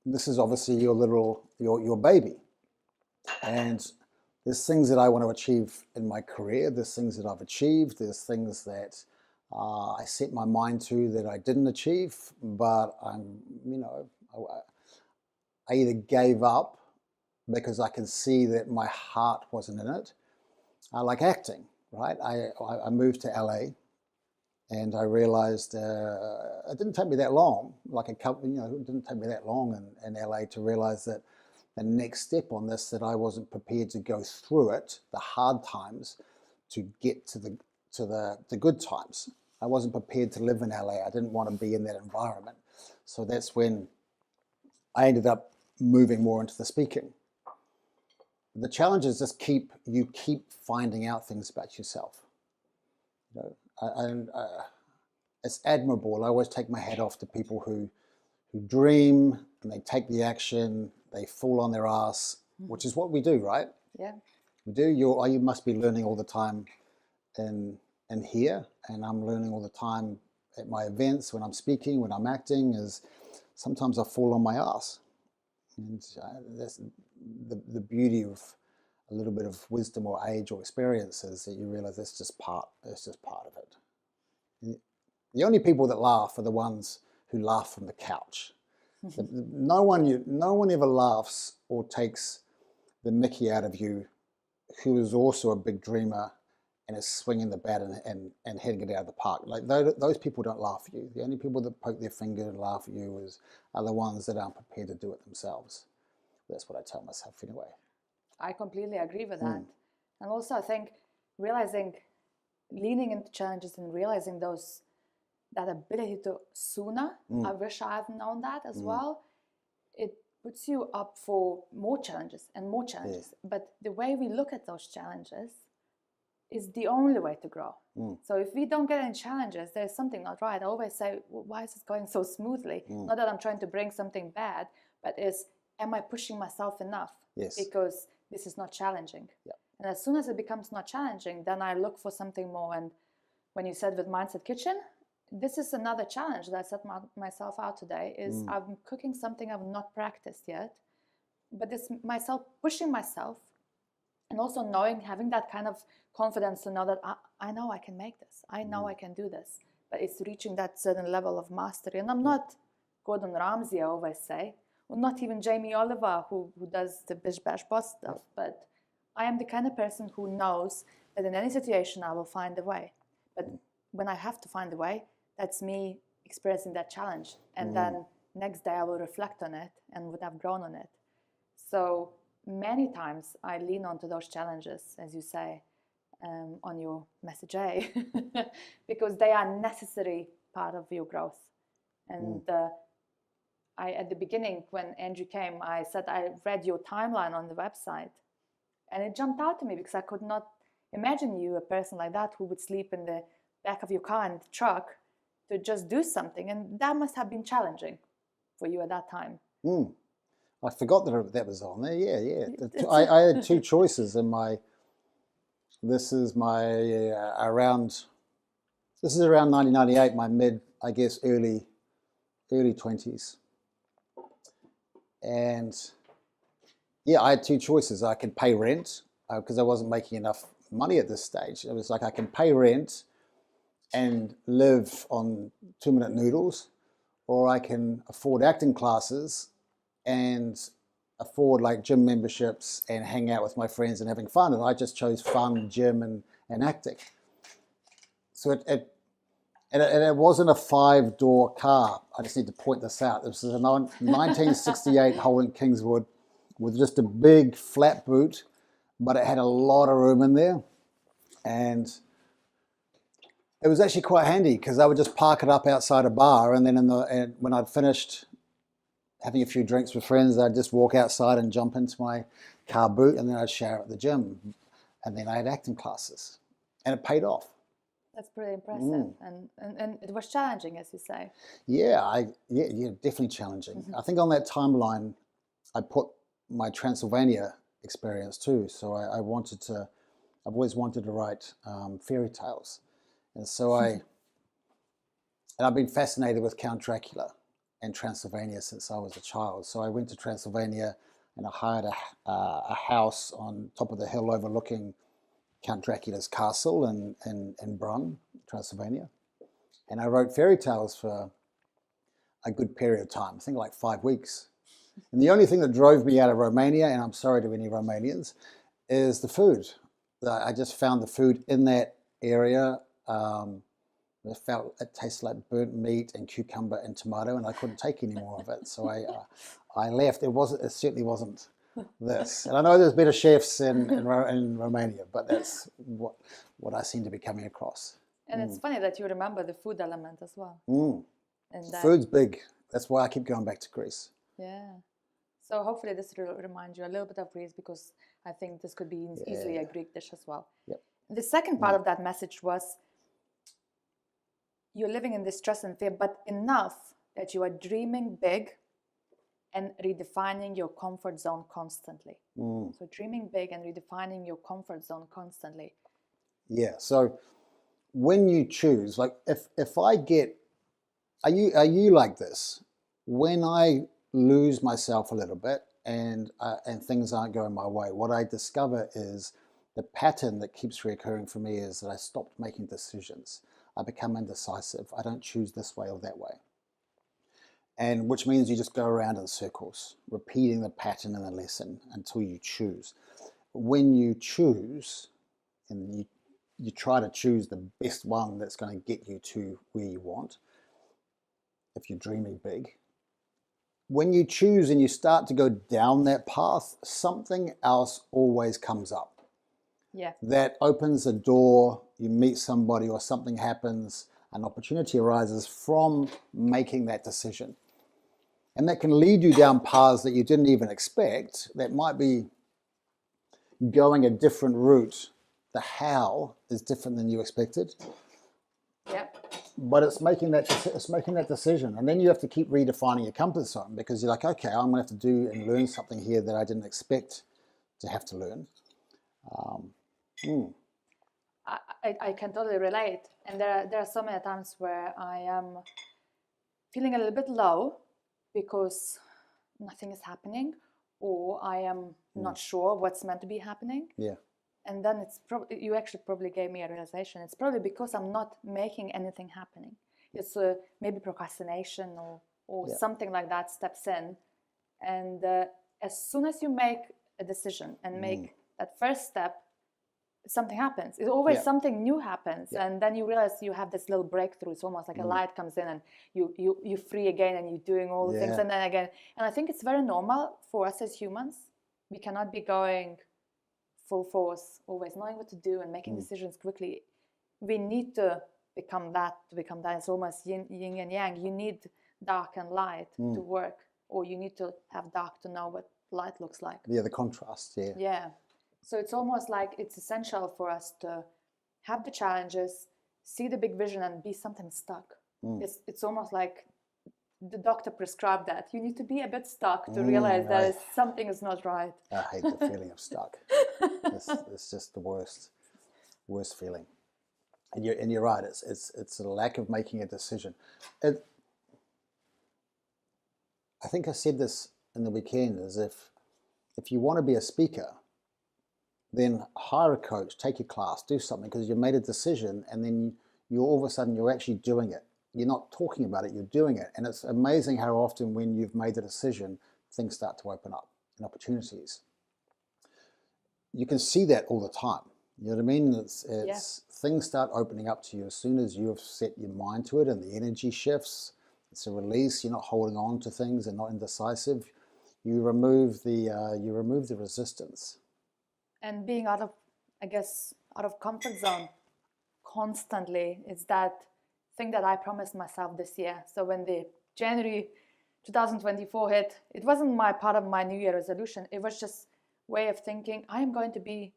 this is obviously your baby. And there's things that I want to achieve in my career, there's things that I've achieved, there's things that I set my mind to that I didn't achieve, but I either gave up because I can see that my heart wasn't in it. Like acting, right? I moved to LA, and I realized it didn't take me that long, it didn't take me that long in LA to realize that the next step on this, that I wasn't prepared to go through it, the hard times, to get to the good times. I wasn't prepared to live in LA. I didn't want to be in that environment. So that's when I ended up moving more into the speaking. The challenge is you keep finding out things about yourself. It's admirable. I always take my hat off to people who who dream and they take the action, they fall on their ass, which is what we do, right? Yeah. We do. You must be learning all the time in here, and I'm learning all the time at my events, when I'm speaking, when I'm acting, is sometimes I fall on my ass. And that's the beauty of a little bit of wisdom or age or experience, is that you realize that's just part of it. The only people that laugh are the ones who laugh from the couch. No one ever laughs or takes the mickey out of you who is also a big dreamer and is swinging the bat and heading it out of the park. Like those people don't laugh at you. The only people that poke their finger and laugh at you are the ones that aren't prepared to do it themselves. That's what I tell myself anyway. I completely agree with that. And also I think leaning into challenges and realizing that ability to sooner, I wish I had known that as well. It puts you up for more challenges and more challenges. Yeah. But the way we look at those challenges is the only way to grow. So if we don't get any challenges, there's something not right. I always say, well, why is it going so smoothly? Not that I'm trying to bring something bad, but am I pushing myself enough? Yes. Because this is not challenging. Yeah. And as soon as it becomes not challenging, then I look for something more. And when you said with Mindset Kitchen, this is another challenge that I set myself out today, is I'm cooking something I've not practiced yet, but it's myself pushing myself, and also having that kind of confidence to know that I know I can make this. I know I can do this, but it's reaching that certain level of mastery. And I'm not Gordon Ramsay, I always say, or not even Jamie Oliver, who does the bish bash boss stuff, but I am the kind of person who knows that in any situation I will find a way. But when I have to find a way, that's me experiencing that challenge. And then next day I will reflect on it and would have grown on it. So many times I lean onto those challenges, as you say, on your message A, because they are necessary part of your growth. And at the beginning, when Andrew came, I said I read your timeline on the website, and it jumped out to me because I could not imagine you, a person like that, who would sleep in the back of your car in the truck to just do something. And that must have been challenging for you at that time. I forgot that was on there. Yeah. I had two choices in my. This is around 1998, my early 20s, and yeah, I had two choices. I could pay rent because I wasn't making enough money at this stage. It was like I can pay rent and live on 2-minute noodles, or I can afford acting classes and afford like gym memberships and hang out with my friends and having fun. And I just chose fun, gym, and acting. So it wasn't a 5-door car. I just need to point this out. This is a 1968 Holden Kingswood with just a big flat boot, but it had a lot of room in there. And it was actually quite handy because I would just park it up outside a bar, and then when I'd finished having a few drinks with friends, I'd just walk outside and jump into my car boot, and then I'd shower at the gym. And then I had acting classes, and it paid off. That's pretty impressive. And it was challenging, as you say. Yeah, definitely challenging. I think on that timeline, I put my Transylvania experience too. So I've always wanted to write fairy tales. And so I've been fascinated with Count Dracula and Transylvania since I was a child. So I went to Transylvania and I hired a house on top of the hill overlooking Count Dracula's castle in Brunn, Transylvania. And I wrote fairy tales for a good period of time, I think like 5 weeks. And the only thing that drove me out of Romania, and I'm sorry to any Romanians, is the food. I just found the food in that area. It tasted like burnt meat and cucumber and tomato, and I couldn't take any more of it. So I left. It certainly wasn't this. And I know there's better chefs in Romania, but that's what I seem to be coming across. And it's funny that you remember the food element as well. And food's big. That's why I keep going back to Greece. Yeah. So hopefully this will remind you a little bit of Greece, because I think this could be easily a Greek dish as well. Yep. The second part of that message was, you're living in this stress and fear, but enough that you are dreaming big and redefining your comfort zone constantly. So dreaming big and redefining your comfort zone constantly. Yeah. So when you choose, like if I get, are you like this? When I lose myself a little bit and things aren't going my way, what I discover is the pattern that keeps recurring for me is that I stopped making decisions. I become indecisive. I don't choose this way or that way. And which means you just go around in circles, repeating the pattern in the lesson until you choose. When you choose, and you try to choose the best one that's going to get you to where you want, if you're dreaming big, when you choose and you start to go down that path, something else always comes up. Yeah. That opens a door, you meet somebody or something happens, an opportunity arises from making that decision. And that can lead you down paths that you didn't even expect, that might be going a different route. The how is different than you expected. Yeah. But it's making that decision, and then you have to keep redefining your comfort zone, because you're like, okay, I'm going to have to do and learn something here that I didn't expect to have to learn. I can totally relate, and there are so many times where I am feeling a little bit low because nothing is happening, or I am not sure what's meant to be happening. Yeah. And then it's probably, you actually probably gave me a realization. It's probably because I'm not making anything happening. It's maybe procrastination or something like that steps in. And as soon as you make a decision and make that first step, something happens. It's always something new happens. And then you realize you have this little breakthrough. It's almost like a light comes in and you're free again and you're doing all the things. And then again, and I think it's very normal for us as humans. We cannot be going full force, always knowing what to do and making decisions quickly. We need to become that. It's almost yin and yang. You need dark and light to work, or you need to have dark to know what light looks like. Yeah, the contrast, yeah. Yeah. So it's almost like it's essential for us to have the challenges, see the big vision, and be sometimes stuck. It's almost like the doctor prescribed that. You need to be a bit stuck to realize that something is not right. I hate the feeling of stuck. It's just the worst feeling. And you're right. It's a lack of making a decision. I think I said this in the weekend, is if you want to be a speaker, then hire a coach, take your class, do something, because you made a decision, and then you all of a sudden you're actually doing it. You're not talking about it, you're doing it. And it's amazing how often when you've made the decision, things start to open up and opportunities. You can see that all the time. You know what I mean? It's things start opening up to you as soon as you've set your mind to it, and the energy shifts. It's a release. You're not holding on to things and not indecisive. You remove the resistance. And being out of comfort zone constantly is that thing that I promised myself this year. So when the January 2024 hit, it wasn't part of my New Year resolution. It was just way of thinking, I am going to be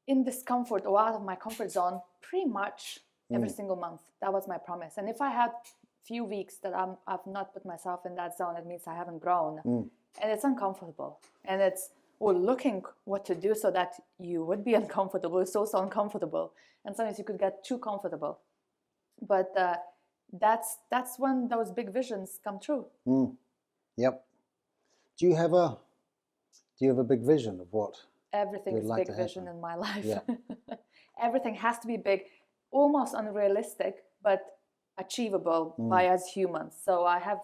in discomfort or out of my comfort zone pretty much every single month. That was my promise. And if I had few weeks that I've not put myself in that zone, it means I haven't grown. And it's uncomfortable. And it's looking what to do so that you would be uncomfortable. It's also uncomfortable. And sometimes you could get too comfortable. But that's when those big visions come true. Yep. Do you have a big vision of what? Everything is like big vision in my life. Yeah. Everything has to be big, almost unrealistic, but achievable by us humans. So I have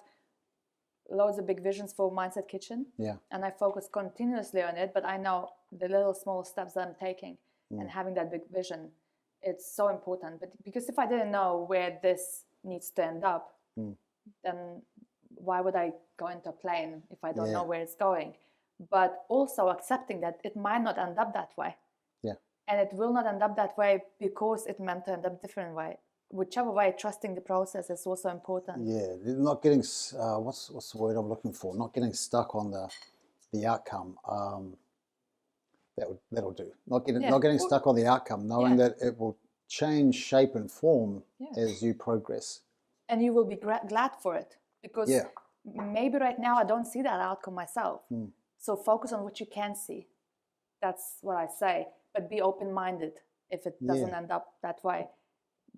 loads of big visions for Mindset Kitchen. Yeah. And I focus continuously on it, but I know the little small steps that I'm taking and having that big vision, it's so important. But because if I didn't know where this needs to end up, then why would I go into a plane if I don't know where it's going? But also accepting that it might not end up that way. Yeah. And it will not end up that way because it meant to end up different way. Whichever way, trusting the process is also important. Yeah, not getting what's the word I'm looking for? Not getting stuck on the outcome. That'll do. Not getting stuck on the outcome, knowing that it will change shape and form as you progress. and you will be glad for it, because Yeah. maybe right now I don't see that outcome myself. So focus on what you can see. That's what I say. But be open-minded if it doesn't end up that way.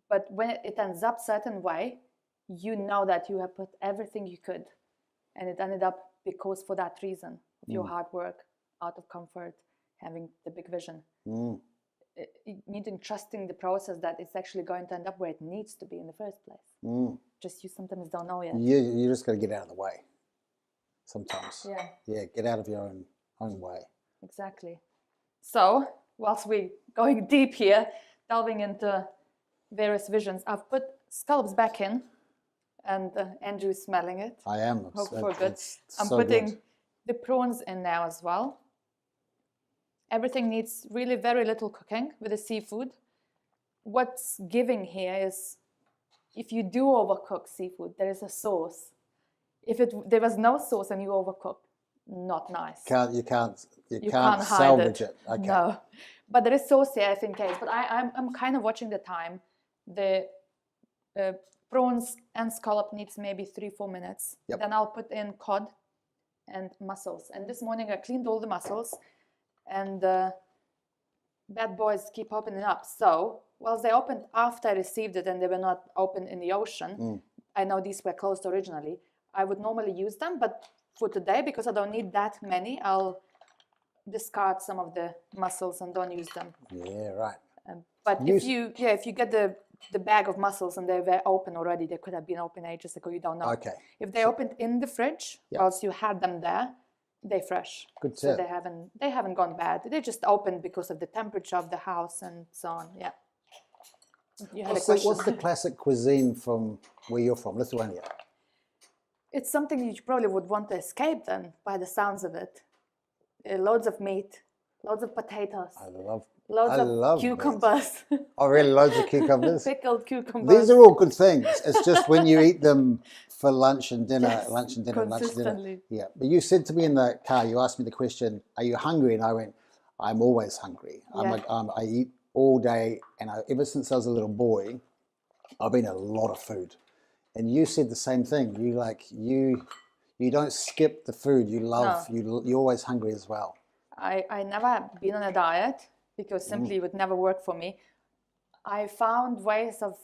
But when it ends up certain way, you know that you have put everything you could, and it ended up because for that reason of your hard work, out of comfort, having the big vision. Needing, trusting the process that it's actually going to end up where it needs to be in the first place. Just you sometimes don't know yet. You just got to get out of the way sometimes. Yeah, get out of your own way. Exactly. So whilst we're going deep here, delving into various visions, I've put scallops back in, and Andrew's smelling it. I am. Hope for good. I'm so putting good. the prawns in now as well. Everything needs really very little cooking with the seafood. What's giving here is, if you do overcook seafood, there is a sauce. If there was no sauce and you overcook, not nice. You can't hide salvage it. Okay. No, but there is sauce here if in case. But I'm kind of watching the time. The prawns and scallop needs maybe 3-4 minutes. Yep. Then I'll put in cod and mussels. And this morning I cleaned all the mussels, and bad boys keep opening up. So whilst they opened after I received it and they were not open in the ocean, I know these were closed originally. I would normally use them, but for today, because I don't need that many, I'll discard some of the mussels and don't use them. Yeah, right. But if you get the bag of mussels and they were open already, they could have been open ages ago, you don't know. Okay. If they opened in the fridge, whilst you had them there, they're fresh. Good so tip. they haven't gone bad. They just opened because of the temperature of the house and so on. Yeah. You had a question. What's the classic cuisine from where you're from, Lithuania? It's something you probably would want to escape then, by the sounds of it. Loads of meat, loads of potatoes. Loads of cucumbers. Oh, really? Loads of cucumbers? Pickled cucumbers. These are all good things. It's just when you eat them for lunch and dinner, Yes, lunch and dinner, lunch and dinner. consistently. Yeah. But you said to me in the car, you asked me the question, are you hungry? And I went, I'm always hungry. Yeah. I eat all day. And ever since I was a little boy, I've eaten a lot of food. And you said the same thing. You don't skip the food. You love, you're always hungry as well. I never been on a diet because simply it would never work for me. I found ways of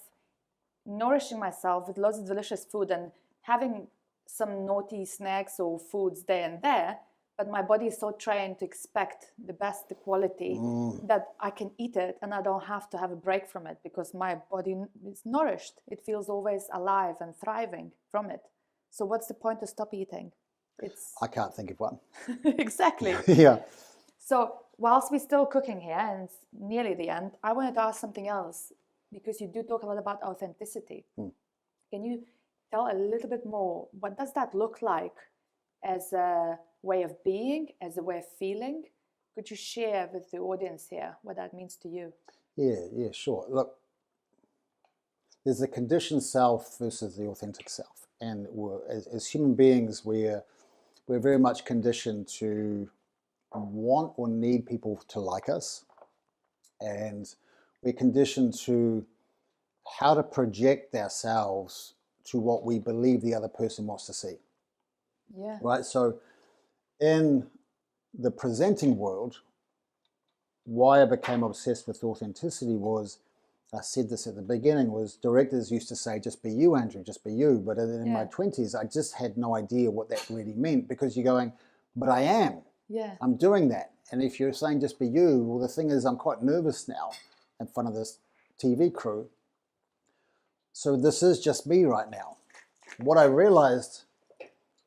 nourishing myself with lots of delicious food and having some naughty snacks or foods there and there, but my body is so trained to expect the best quality that I can eat it and I don't have to have a break from it because my body is nourished. It feels always alive and thriving from it. So what's the point to stop eating? I can't think of one. Exactly. Yeah. So whilst we're still cooking here and it's nearly the end, I wanted to ask something else because you do talk a lot about authenticity. Can you tell a little bit more? What does that look like as a way of being, as a way of feeling? Could you share with the audience here what that means to you? Yeah, sure. Look, there's the conditioned self versus the authentic self. And as human beings, we're very much conditioned to want or need people to like us. And we're conditioned to how to project ourselves to what we believe the other person wants to see. Yeah. Right? So in the presenting world, why I became obsessed with authenticity was, I said this at the beginning, was directors used to say, just be you, Andrew, just be you. But in my 20s, I just had no idea what that really meant because you're going, but I am. Yeah. I'm doing that. And if you're saying just be you, well, the thing is I'm quite nervous now in front of this TV crew. So this is just me right now. What I realized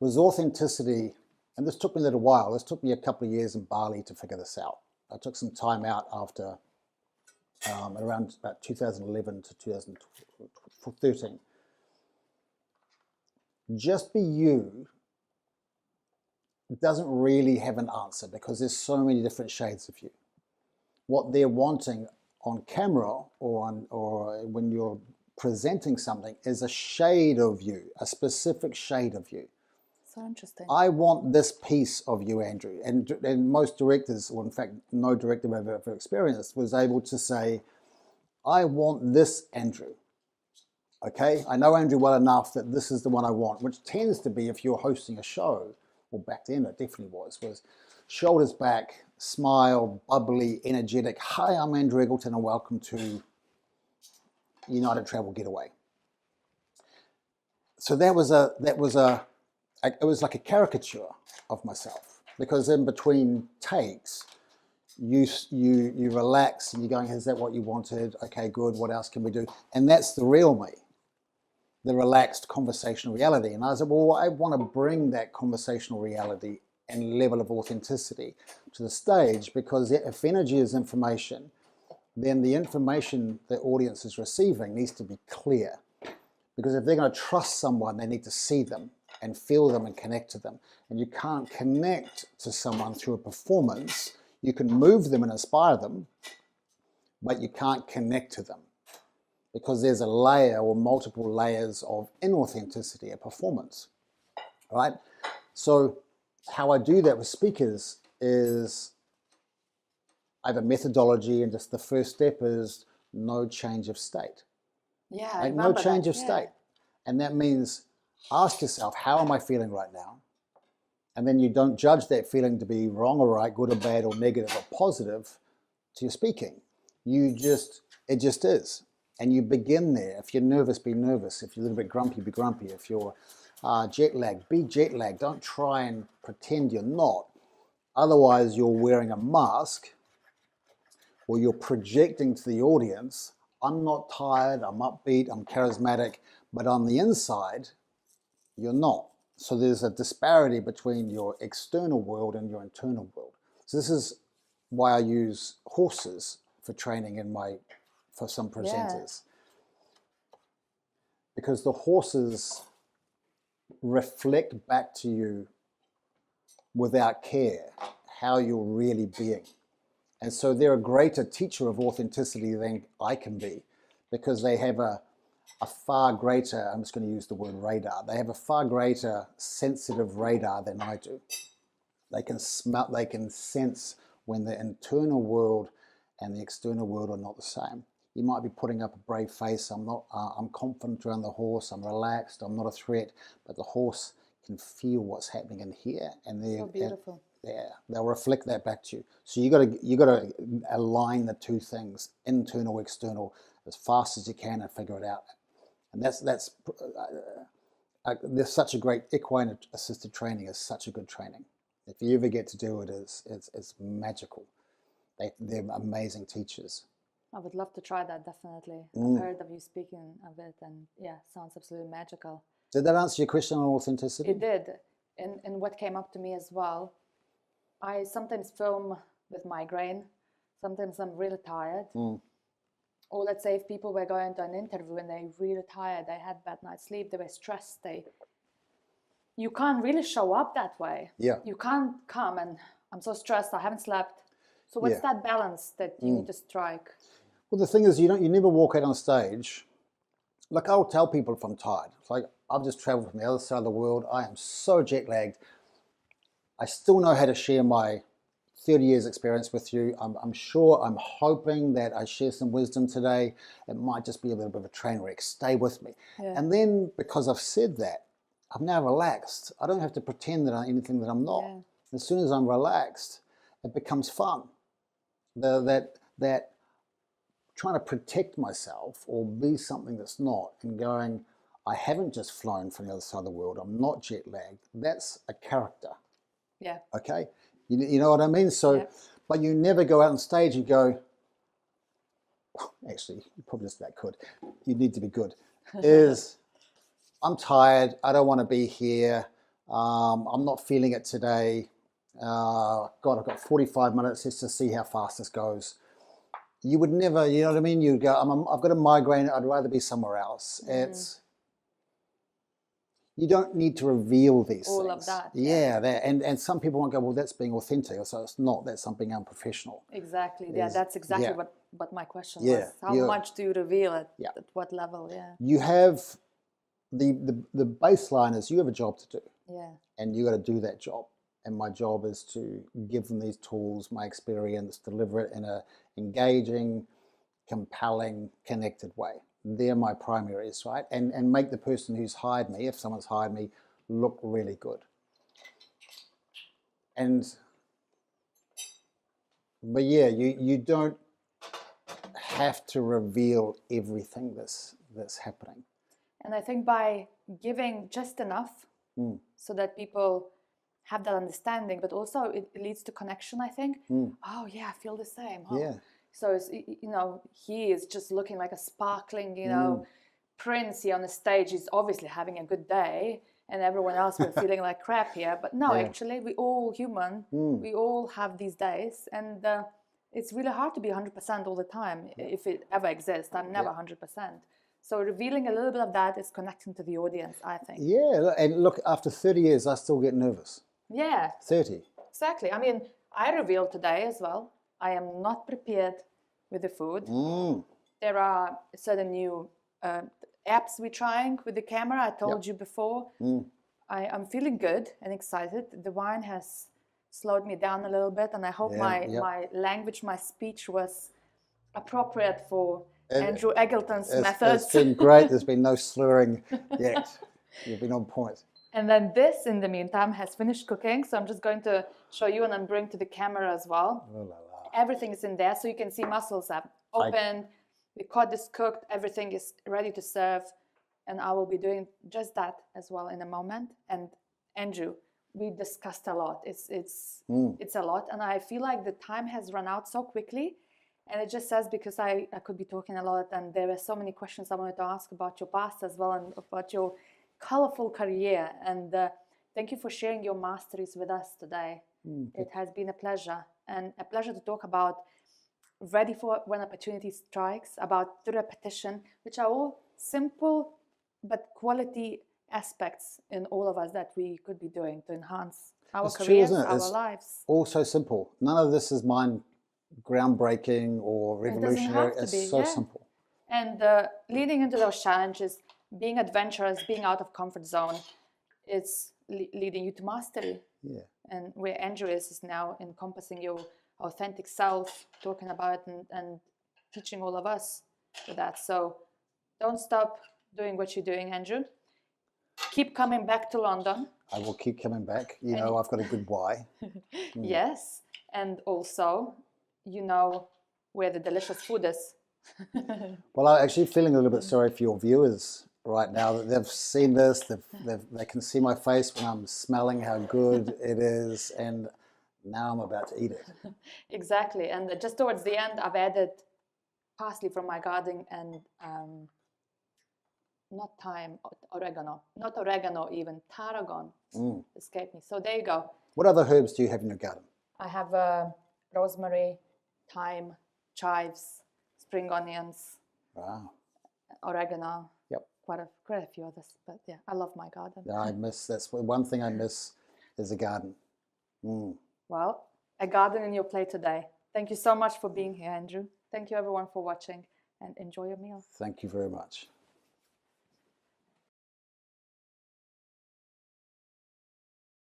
was authenticity, and this took me a little while. This took me a couple of years in Bali to figure this out. I took some time out after around about 2011 to 2013. Just be you doesn't really have an answer because there's so many different shades of you. What they're wanting on camera or when you're presenting something is a shade of you, a specific shade of you. So interesting. I want this piece of you, Andrew. And most directors, or in fact, no director I've ever experienced, was able to say, I want this Andrew. Okay, I know Andrew well enough that this is the one I want, which tends to be if you're hosting a show, well back then it definitely was shoulders back, smile, bubbly, energetic. Hi, I'm Andrew Eggelton and welcome to United Travel Getaway. So it was like a caricature of myself, because in between takes, you relax and you're going, is that what you wanted? Okay, good. What else can we do? And that's the real me, the relaxed conversational reality. And I said, well, I want to bring that conversational reality and level of authenticity to the stage, because if energy is information, then the information the audience is receiving needs to be clear. Because if they're going to trust someone, they need to see them and feel them and connect to them. And you can't connect to someone through a performance. You can move them and inspire them, but you can't connect to them, because there's a layer or multiple layers of inauthenticity, a performance, right? So how I do that with speakers is I have a methodology, and just the first step is no change of state. Yeah, I Like no remember change that. of Yeah. state. And that means ask yourself, how am I feeling right now? And then you don't judge that feeling to be wrong or right, good or bad or negative or positive to your speaking. It just is. And you begin there. If you're nervous, be nervous. If you're a little bit grumpy, be grumpy. If you're jet lagged, be jet lagged. Don't try and pretend you're not. Otherwise, you're wearing a mask, or you're projecting to the audience, I'm not tired, I'm upbeat, I'm charismatic, but on the inside, you're not. So there's a disparity between your external world and your internal world. So this is why I use horses for training for some presenters. Because the horses reflect back to you without care how you're really being. And so they're a greater teacher of authenticity than I can be, because they have a far greater, I'm just going to use the word radar, they have a far greater sensitive radar than I do. They can smell, they can sense when the internal world and the external world are not the same. You might be putting up a brave face, I'm confident around the horse, I'm relaxed, I'm not a threat, but the horse can feel what's happening in here, and So beautiful. yeah, they'll reflect that back to you. So you got to align the two things, internal, external, as fast as you can and figure it out. And there's such a great equine assisted training is such a good training. If you ever get to do it, it's magical. They're amazing teachers. I would love to try that, definitely. I've heard of you speaking of it, and yeah, sounds absolutely magical. Did that answer your question on authenticity? It did. And what came up to me as well, I sometimes film with migraine. Sometimes I'm really tired. Or let's say if people were going to an interview and they're really tired, they had bad night's sleep, they were stressed, you can't really show up that way. Yeah. You can't come and I'm so stressed, I haven't slept. So what's that balance that you need to strike? Well, the thing is, you never walk out on stage. Like, I'll tell people if I'm tired. It's like, I've just traveled from the other side of the world. I am so jet lagged. I still know how to share my 30 years experience with you. I'm hoping that I share some wisdom today. It might just be a little bit of a train wreck. Stay with me. Yeah. And then, because I've said that, I'm now relaxed. I don't have to pretend that I'm anything that I'm not. Yeah. As soon as I'm relaxed, it becomes fun. That trying to protect myself or be something that's not, and going, I haven't just flown from the other side of the world, I'm not jet lagged, that's a character. Yeah. Okay? You know what I mean? So, yeah. But you never go out on stage and go, actually, you probably just that could. You need to be good. I'm tired, I don't want to be here, I'm not feeling it today. God, I've got 45 minutes just to see how fast this goes. You would never, you know what I mean? You'd go, I've got a migraine, I'd rather be somewhere else. You don't need to reveal these all things. Of that. Yeah, and some people won't go, well, that's being authentic. So it's not, that's something unprofessional. Exactly. Yeah, that's exactly what my question was. How much do you reveal it? Yeah. At what level? Yeah. You have, the baseline is you have a job to do. Yeah. And you got to do that job. And my job is to give them these tools, my experience, deliver it in a engaging, compelling, connected way. they're my primaries, right? And make the person who's hired me, if someone's hired me, look really good. But yeah, you don't have to reveal everything that's happening. And I think by giving just enough so that people have that understanding, but also it leads to connection, I think. Oh yeah, I feel the same. Oh. Yeah. So it's, he is just looking like a sparkling, prince here on the stage. He's obviously having a good day, and everyone else we're feeling like crap here. But no, actually, we all human. We all have these days, and it's really hard to be 100% all the time, if it ever exists. I'm never 100%. So revealing a little bit of that is connecting to the audience, I think. Yeah, and look, after 30 years, I still get nervous. Yeah. 30. Exactly. I mean, I revealed today as well, I am not prepared with the food. There are certain new apps we're trying with the camera. I told you before. I'm feeling good and excited. The wine has slowed me down a little bit, and I hope my language, my speech was appropriate for Andrew Eggelton's methods. It's been great. There's been no slurring yet. You've been on point. And then this, in the meantime, has finished cooking. So I'm just going to show you and then bring to the camera as well. Oh, la, la. Everything is in there. So you can see mussels have opened. The cod is cooked. Everything is ready to serve. And I will be doing just that as well in a moment. And Andrew, we discussed a lot. It's a lot. And I feel like the time has run out so quickly. And it just says, because I could be talking a lot, and there were so many questions I wanted to ask about your past as well, and about your colorful career. And thank you for sharing your masteries with us today. It has been a pleasure, and a pleasure to talk about ready for when opportunity strikes, about the repetition, which are all simple but quality aspects in all of us that we could be doing to enhance our careers, our lives. All so simple. None of this is mind groundbreaking or revolutionary. It's so simple. And leading into those challenges, being adventurous, being out of comfort zone, it's leading you to mastery. Yeah. And where Andrew is now encompassing your authentic self, talking about and teaching all of us with that. So don't stop doing what you're doing, Andrew. Keep coming back to London. I will keep coming back. You know, I've got a good why. Yes. And also, you know where the delicious food is. Well, I'm actually feeling a little bit sorry for your viewers right now, that they've seen this, they can see my face when I'm smelling how good it is, and now I'm about to eat it. Exactly. And just towards the end, I've added parsley from my garden and not thyme, oregano, not oregano even, tarragon escaped me. So there you go. What other herbs do you have in your garden? I have rosemary, thyme, chives, spring onions, oregano. Yep. Quite a few others, but yeah, I love my garden. Yeah, that's one thing I miss is a garden. Well, a garden in your plate today. Thank you so much for being here, Andrew. Thank you everyone for watching, and enjoy your meal. Thank you very much.